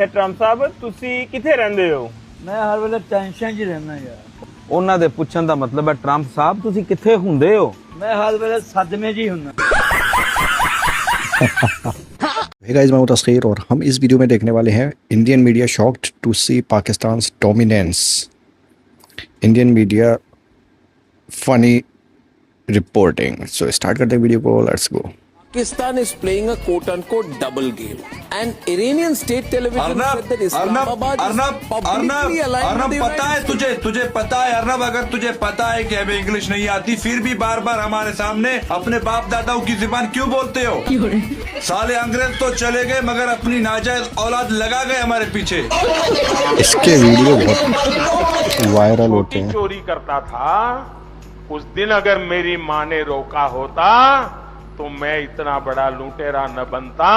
Trump साहब तुसी किथे रहंदे हो? मैं हर वेले टेंशन 'ਚ रहना यार। ਉਹਨਾਂ ਦੇ ਪੁੱਛਣ ਦਾ ਮਤਲਬ ਹੈ ਟਰੰਪ ਸਾਹਿਬ ਤੁਸੀਂ ਕਿੱਥੇ ਹੁੰਦੇ ਹੋ? मैं हर वेले सदमे 'ਚ ही हुन्ना। हे गाइस, मैं हूं तस्खीर और हम इस वीडियो में देखने वाले हैं Indian media shocked to see Pakistan's dominance. Indian media funny reporting. So start करते हैं वीडियो को, let's go. Pakistan is playing a quote-unquote double game, and Iranian state television said that Islamabad is publicly aligned with the पता है तुझे पता है अर्नब, अगर तुझे पता है कि हमें इंग्लिश नहीं आती फिर भी बार बार हमारे सामने अपने बाप दादाओं की जुबान क्यों बोलते हो? साले अंग्रेज तो चले गए मगर अपनी नाजायज औलाद लगा गए हमारे पीछे। इसके वीडियो बहुत वायरल होते हैं। चोरी करता था उस दिन अगर मेरी माँ ने रोका होता तो मैं इतना बड़ा लुटेरा न बनता।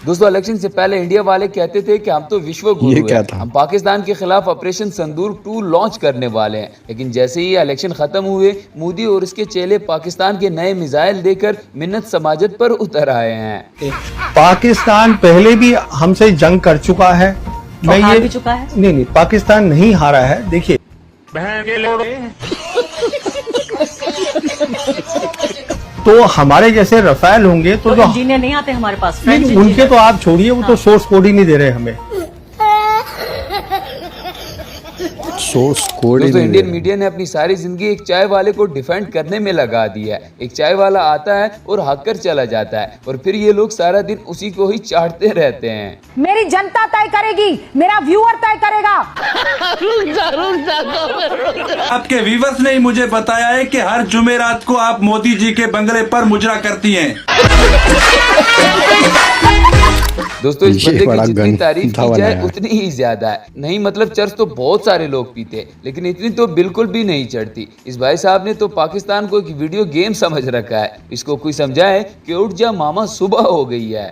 दोस्तों, इलेक्शन से पहले इंडिया वाले कहते थे कि हम तो विश्व गुरु ये क्या हैं, था? हम पाकिस्तान के खिलाफ ऑपरेशन संदूर 2 लॉन्च करने वाले हैं। लेकिन जैसे ही इलेक्शन खत्म हुए, मोदी और उसके चेले पाकिस्तान के नए मिसाइल देकर मिन्नत समाजत पर उतर आए हैं। पाकिस्तान पहले भी हमसे जंग कर चुका है। मैं हार ये भी चुका है? नहीं, पाकिस्तान नहीं हारा है। देखिए, बहन के लोड़े तो हमारे जैसे रफेल होंगे तो इंजीनियर नहीं आते हमारे पास। नहीं, उनके तो आप छोड़िए, वो तो सोर्स कोड ही नहीं दे रहे हमें। सोर्स कोड दोस्तों, इंडियन मीडिया ने अपनी सारी जिंदगी एक चाय वाले को डिफेंड करने में लगा दी है। एक चाय वाला आता है और हक कर चला जाता है और फिर ये लोग सारा दिन उसी को ही चाटते रहते हैं। मेरी जनता तय करेगी, मेरा व्यूअर तय करेगा। आपके व्यूवर्स ने मुझे बताया है कि हर जुमेरात को आप मोदी जी के बंगले पर मुजरा करती हैं। दोस्तों, इस बंदे की जितनी गन तारीफ था की जाए वाला उतनी ही ज्यादा है। नहीं मतलब चर्च तो बहुत सारे लोग पीते, लेकिन इतनी तो बिल्कुल भी नहीं चढ़ती। इस भाई साहब ने तो पाकिस्तान को एक वीडियो गेम समझ रखा है। इसको कोई समझाए कि उठ जा मामा, सुबह हो गई है।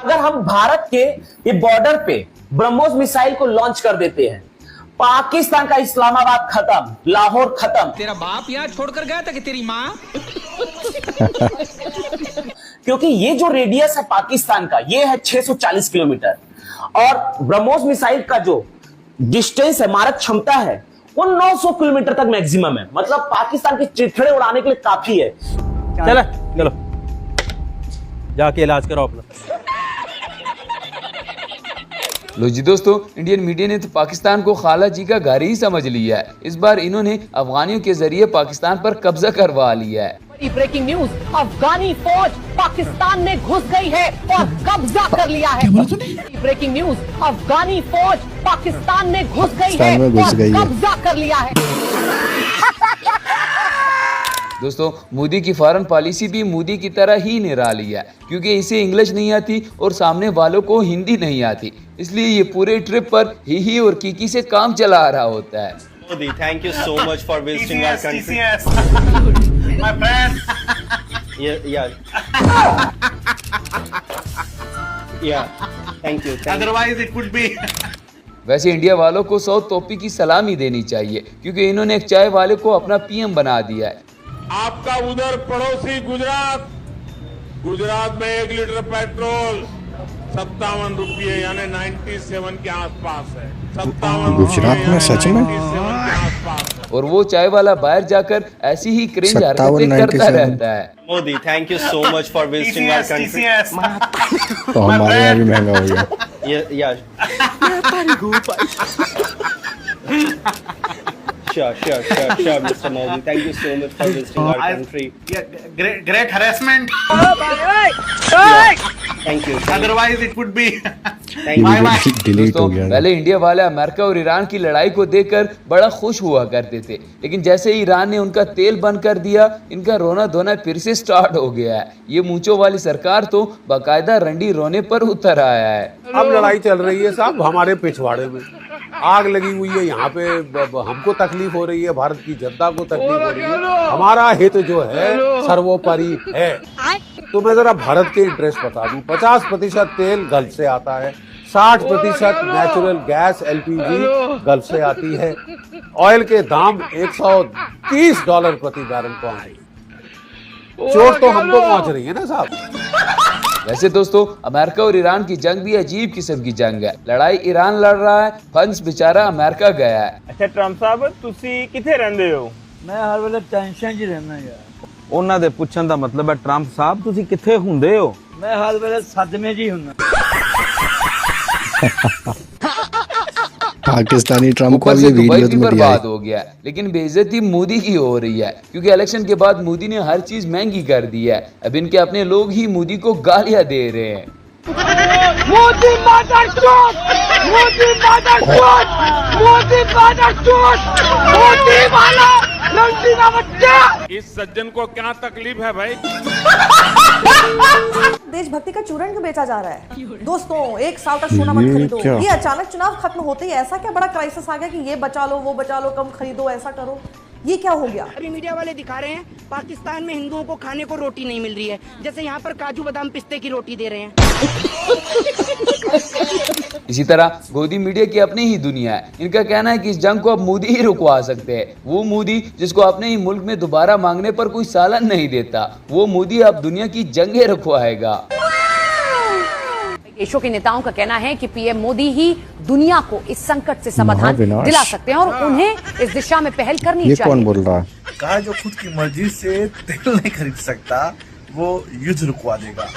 अगर हम भारत के ये बॉर्डर पे ब्रह्मोस मिसाइल को लॉन्च कर देते हैं, पाकिस्तान का इस्लामाबाद खत्म, लाहौर खत्म। तेरा बाप यहाँ छोड़कर गया था कि तेरी माँ? क्योंकि ये जो रेडियस है पाकिस्तान का, ये है 640 किलोमीटर और ब्रह्मोस मिसाइल का जो डिस्टेंस है, मारक क्षमता है, वो 900 किलोमीटर तक मैक्सिमम है। मतलब पाकिस्तान के चिथड़े उड़ाने के लिए काफी है। चलो जाके इलाज करो अपना। लो जी दोस्तों, इंडियन मीडिया ने तो पाकिस्तान को खाला जी का घर ही समझ लिया है। इस बार इन्होंने अफगानियों के जरिए पाकिस्तान पर कब्जा करवा लिया है। ब्रेकिंग न्यूज, अफगानी फौज पाकिस्तान में घुस गई है और कब्जा कर लिया है। ब्रेकिंग न्यूज, अफगानी फौज पाकिस्तान में घुस गई है और कब्जा कर लिया है। दोस्तों, मोदी की फॉरेन पॉलिसी भी मोदी की तरह ही निराली है, क्योंकि इसे इंग्लिश नहीं आती और सामने वालों को हिंदी नहीं आती। इसलिए ये पूरे ट्रिप पर ही और कीकी से काम चला रहा होता है। Modi, thank you so much for visiting our country. My friend. Yeah. Thank you. Otherwise it would be. वैसे इंडिया वालों को 100 टोपी की सलामी देनी चाहिए, क्योंकि इन्होंने एक चाय वाले को अपना पीएम बना दिया है। आपका उधर पड़ोसी गुजरात में 1 लीटर पेट्रोल 57 रुपये यानी 97 के आसपास है। 57 गुजरात में सच में? और वो चाय वाला बाहर जाकर ऐसी ही क्रेंज हरकतें करता रहता है। Modi, thank you so much for visiting our country. तो हमारे यहाँ भी महंगा हो गया। Yeah. Sure, Mr. Modi. Thank you so much for visiting our country. Great harassment. Thank you. Otherwise it would be. Delete हो गया। पहले इंडिया वाले अमेरिका और ईरान की लड़ाई को देखकर बड़ा खुश हुआ करते थे, लेकिन जैसे ही ईरान ने उनका तेल बंद कर दिया, इनका रोना धोना फिर से स्टार्ट हो गया है। ये मूंछों वाली सरकार तो बाकायदा रंडी रोने पर उतर आया है। अब लड़ाई चल रही है साहब हमारे पिछवाड़े में, आग लगी हुई है यहाँ पे। हमको तकलीफ हो रही है, भारत की जनता को तकलीफ हो रही है। हमारा हित जो है सर्वोपरि है। तो मैं जरा भारत के इंटरेस्ट बता दूं, 50% तेल गल्फ से आता है, 60% नेचुरल गैस LPG गल्फ से आती है। ऑयल के दाम $130 प्रति बैरल पहुंच रही है। चोट तो हमको पहुंच रही है ना साहब। वैसे दोस्तों अमेरिका और ईरान की जंग भी अजीब किस्म की जंग है। लड़ाई ईरान लड़ रहा है, फंस बेचारा अमेरिका गया है। अच्छा ट्रंप साहब ਤੁਸੀਂ ਕਿੱਥੇ ਰਹਿੰਦੇ ਹੋ? ਮੈਂ ਹਰ ਵੇਲੇ ਟੈਨਸ਼ਨ 'ਚ ਹੀ ਰਹਿਣਾ ਯਾਰ। ਉਹਨਾਂ ਦੇ ਪੁੱਛਣ ਦਾ ਮਤਲਬ ਹੈ ਟਰੰਪ ਸਾਹਿਬ ਤੁਸੀਂ ਕਿੱਥੇ ਹੁੰਦੇ ਹੋ? ਮੈਂ ਹਰ ਵੇਲੇ ਸਦਮੇ 'ਚ ਹੀ ਹੁੰਦਾ। पाकिस्तानी ट्रम्प को ऊपर अब से ये दुबई वीडियो भी में दिया बर्बाद है। हो गया है, लेकिन बेइज्जती मोदी की हो रही है क्योंकि इलेक्शन के बाद मोदी ने हर चीज महंगी कर दी है। अब इनके अपने लोग ही मोदी को गालियां दे रहे हैं। मोदी मदरचोद, मोदी मदरचोद, मोदी मदरचोद, मोदी वाला लंडी का बच्चा। इस सज्जन को क्या तकलीफ है भाई? देशभक्ति का चूर्ण क्यों बेचा जा रहा है? दोस्तों 1 साल तक सोना मत खरीदो। ये अचानक चुनाव खत्म होते ही ऐसा क्या बड़ा क्राइसिस आ गया कि ये बचा लो वो बचा लो, कम खरीदो, ऐसा करो, ये क्या हो गया? अभी मीडिया वाले दिखा रहे हैं पाकिस्तान में हिंदुओं को खाने को रोटी नहीं मिल रही है, जैसे यहाँ पर काजू बादाम पिस्ते की रोटी दे रहे हैं। इसी तरह गोदी मीडिया की अपनी ही दुनिया है। इनका कहना है कि इस जंग को अब मोदी ही रुकवा सकते हैं। वो मोदी जिसको अपने ही मुल्क में दोबारा मांगने पर कोई सालन नहीं देता, वो मोदी अब दुनिया की जंगें रुकवाएगा। देशों के नेताओं का कहना है कि पीएम मोदी ही दुनिया को इस संकट से समाधान दिला सकते हैं और उन्हें इस दिशा में पहल करनी चाहिए। ये कौन बोल रहा है? कहा जो खुद की मर्जी से तेल नहीं खरीद सकता वो युद्ध रुकवा देगा।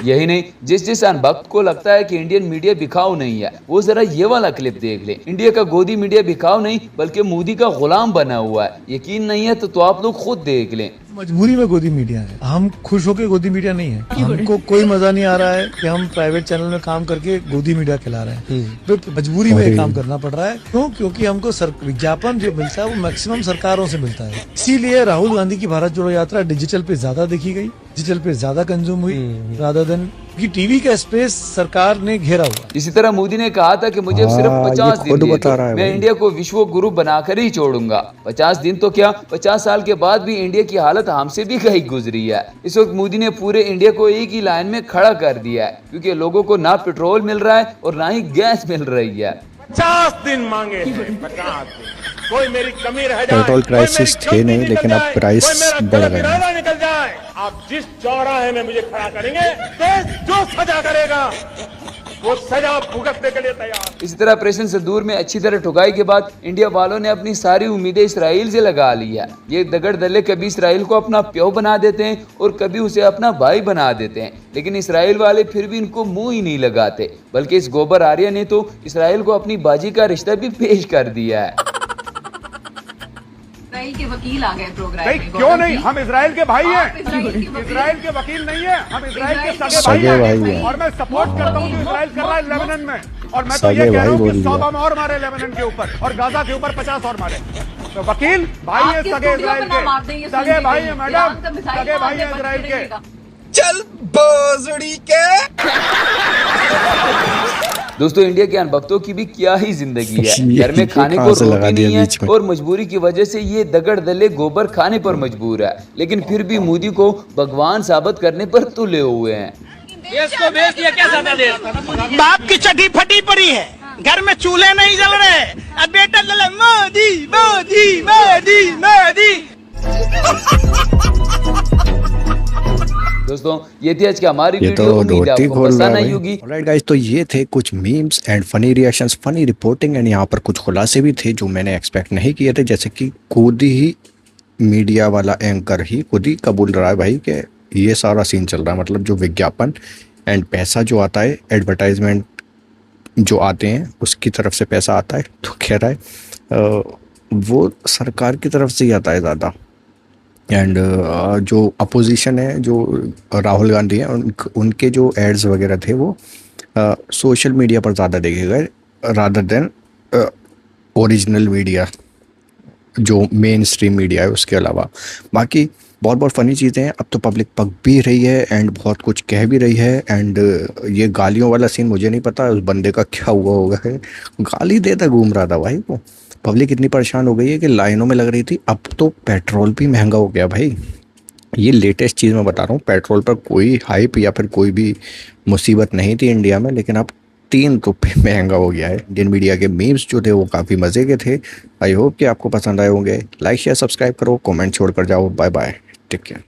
यही नहीं, जिस अनभक्त को लगता है कि इंडियन मीडिया बिकाऊ नहीं है, वो जरा ये वाला क्लिप देख ले। इंडिया का गोदी मीडिया बिकाऊ नहीं बल्कि मोदी का गुलाम बना हुआ है। यकीन नहीं है तो आप लोग खुद देख लें। मजबूरी में गोदी मीडिया है, हम खुश होके गोदी मीडिया नहीं है। हमको कोई मजा नहीं आ रहा है कि हम प्राइवेट चैनल में काम करके गोदी मीडिया खिला रहे हैं, तो मजबूरी में काम करना पड़ रहा है। क्यों? क्योंकि हमको विज्ञापन जो मिलता है वो मैक्सिमम सरकारों से मिलता है। इसीलिए राहुल गांधी की भारत जोड़ो यात्रा डिजिटल पे ज्यादा देखी गई, डिजिटल पे ज्यादा कंज्यूम हुई रादर देन कि टीवी का स्पेस सरकार ने घेरा हुआ। इसी तरह मोदी ने कहा था कि मुझे सिर्फ 50 दिन दीजिए, मैं इंडिया को विश्व गुरु बनाकर ही छोड़ूंगा। 50 दिन तो क्या, 50 साल के बाद भी इंडिया की हालत हमसे भी कहीं गुजरी है। इस वक्त मोदी ने पूरे इंडिया को एक ही लाइन में खड़ा कर दिया है क्योंकि लोगों को ना पेट्रोल मिल रहा है और ना ही गैस मिल रही है। 50 दिन मांगे हैं, 50 दिन। कोई मेरी कमी रह जाए, पेट्रोल क्राइसिस थे नहीं लेकिन अब प्राइस बढ़ रहे हैं। निकल जाए, आप जिस चौराहे में मुझे खड़ा करेंगे, देश जो सजा करेगा वो सजा भुगतने के लिए तैयार। इसी तरह ऑपरेशन सिंदूर में अच्छी तरह ठुकाई के बाद इंडिया वालों ने अपनी सारी उम्मीदें इसराइल से लगा ली है। ये दगड़ दल्ले कभी इसराइल को अपना प्यो बना देते हैं और कभी उसे अपना भाई बना देते हैं, लेकिन इसराइल वाले फिर भी इनको मुंह ही नहीं लगाते। बल्कि इस गोबर आर्या ने तो इसराइल को अपनी बाजी का रिश्ता भी पेश कर दिया है। इसराइल के वकील आ गए प्रोग्राम में। क्यों नहीं, हम इसराइल के भाई हैं। इसराइल के वकील नहीं है, हम इसराइल के सगे भाई हैं। और मैं सपोर्ट करता हूँ जो इसराइल कर रहा है लेबनान में। और मैं तो ये कह रहा हूँ कि 100 बम और मारे लेबनान के ऊपर और गाजा के ऊपर 50 और मारे। तो वकील भाई है सगे इसराइल के, सगे भाई है मैडम, सगे भाई है इसराइल के। चल बोजड़ी के। दोस्तों इंडिया के अनभक्तों की भी क्या ही जिंदगी है। घर में खाने को रोटी नहीं है और मजबूरी की वजह से ये दगड़ दले गोबर खाने पर मजबूर है, लेकिन फिर भी मोदी को भगवान साबित करने पर तुले हुए हैं। देश को बेच दिया क्या ज्यादा देश? बाप की चटी फटी पड़ी है, घर में चूल्हे नहीं जल रहे, अब बेटा लले मोदी मोदी मोदी मोदी। दोस्तों ये थी आज की हमारी ये वीडियो, तो उम्मीद है रोटी आपको खोल रहा पसंद है आई होगी। ऑलराइट गाइस, तो ये थे कुछ memes and funny reactions, funny reporting and यहाँ पर कुछ खुलासे भी थे जो मैंने एक्सपेक्ट नहीं किए थे। जैसे कि खुद ही मीडिया वाला एंकर ही खुद ही कबूल रहा है भाई कि ये सारा सीन चल रहा है। मतलब जो विज्ञापन एंड पैसा जो आता है, एडवर्टाइजमेंट जो आते हैं उसकी तरफ से पैसा आता है, तो कह रहा है वो सरकार की तरफ से ही आता है ज़्यादा। एंड जो अपोजिशन है, जो राहुल गांधी हैं, उनके जो एड्स वगैरह थे वो सोशल मीडिया पर ज़्यादा देखे गए रादर देन ओरिजिनल मीडिया जो मेन स्ट्रीम मीडिया है उसके अलावा। बाकी बहुत बहुत फ़नी चीज़ें हैं। अब तो पब्लिक पक भी रही है एंड बहुत कुछ कह भी रही है। एंड ये गालियों वाला सीन मुझे नहीं पता उस बंदे का क्या हुआ होगा है, गाली देता घूम रहा था भाई वो। पब्लिक इतनी परेशान हो गई है कि लाइनों में लग रही थी। अब तो पेट्रोल भी महंगा हो गया भाई। ये लेटेस्ट चीज़ मैं बता रहा हूँ, पेट्रोल पर कोई हाइप या फिर कोई भी मुसीबत नहीं थी इंडिया में, लेकिन अब 3 रुपये महंगा हो गया है। इंडियन मीडिया के मीम्स जो थे वो काफ़ी मज़े के थे। आई होप कि आपको पसंद आए होंगे। लाइक शेयर सब्सक्राइब करो, कमेंट छोड़ कर जाओ। Bye bye, take care.